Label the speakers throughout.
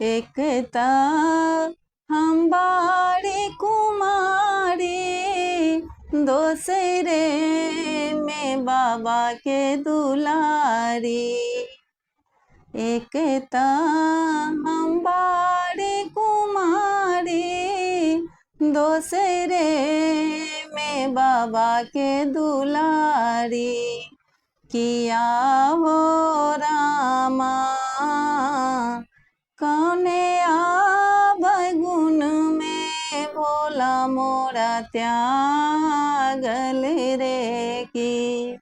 Speaker 1: एकता हम बाड़ी कुमारी, दोसरे में बाबा के दुलारी। एकता हम बाड़ी कुमारी, दोसरे में बाबा के दुलारी। किया हो रामा कौने गुण में भोला मोरा त्यागल रे। की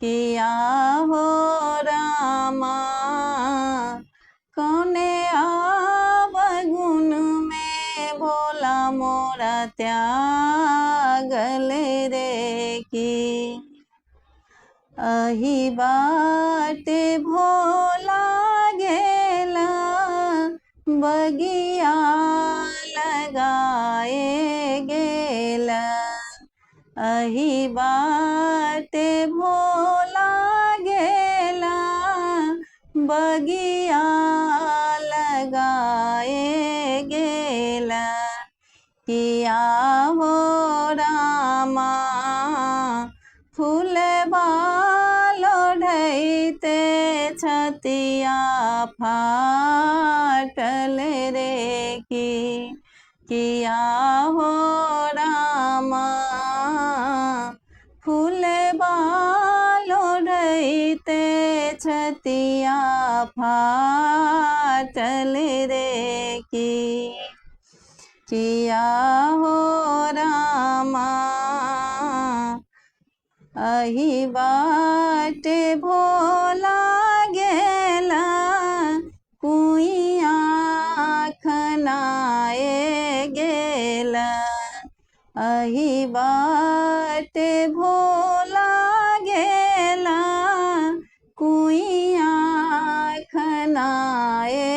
Speaker 1: किया हो रामा कौने गुण में भोला मोरा त्यागल रे। की अही बाटे भोला गेला बगिया लगाए गेला। अही बाटे भोला गेला बगिया लगाए गेला। किया हो रामा फूलबा लोढ़ैते छतिया फाटल रे। की किया हो रामा फूलबा लोढ़ैते छतिया फाटल रे। की किया हो रामा अही बाटे भोला गेला कुइया खनाए गेला। अही बाटे भोला गेला कुइया खनाए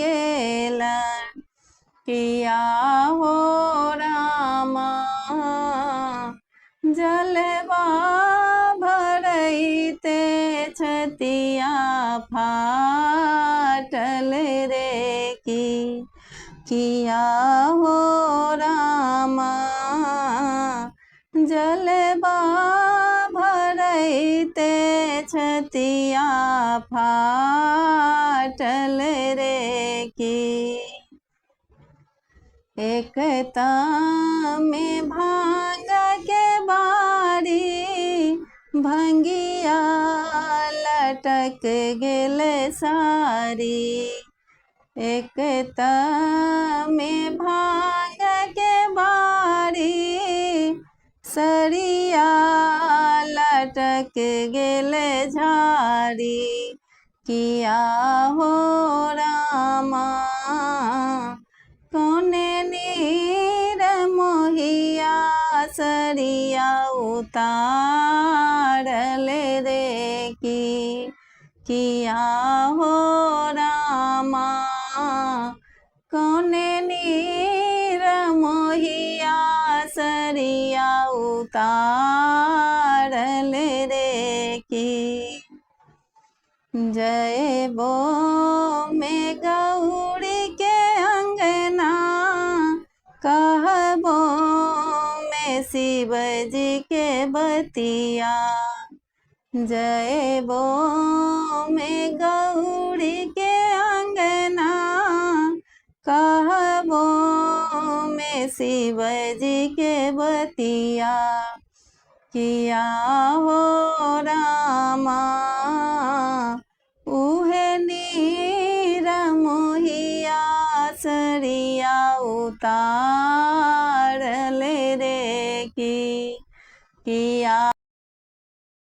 Speaker 1: गेला। किया हो रामा जलवा भरैते छतिया फाटल रे। की किया हो रामा जलवा भरैते छतिया फाटल रे। की एकता में भांग के बारी भंगिया लटक गेल सारी। एकता में भांग के बारी सरिया लटक गेल झारी। किया हो रामा कौने नीर मोहिया सरिया उतारल रे। की किया हो रामा कौने नीर मोहिया सरिया उतारल रे। की जय बो में गौरी के अंगना कहबो में शिव जी के बतिया। जय बो में गौरी के अंगना कहबो में शिव जी के बतिया। किया हो रामा उहे नीर मोहिया सरिया उतारल रे। की किया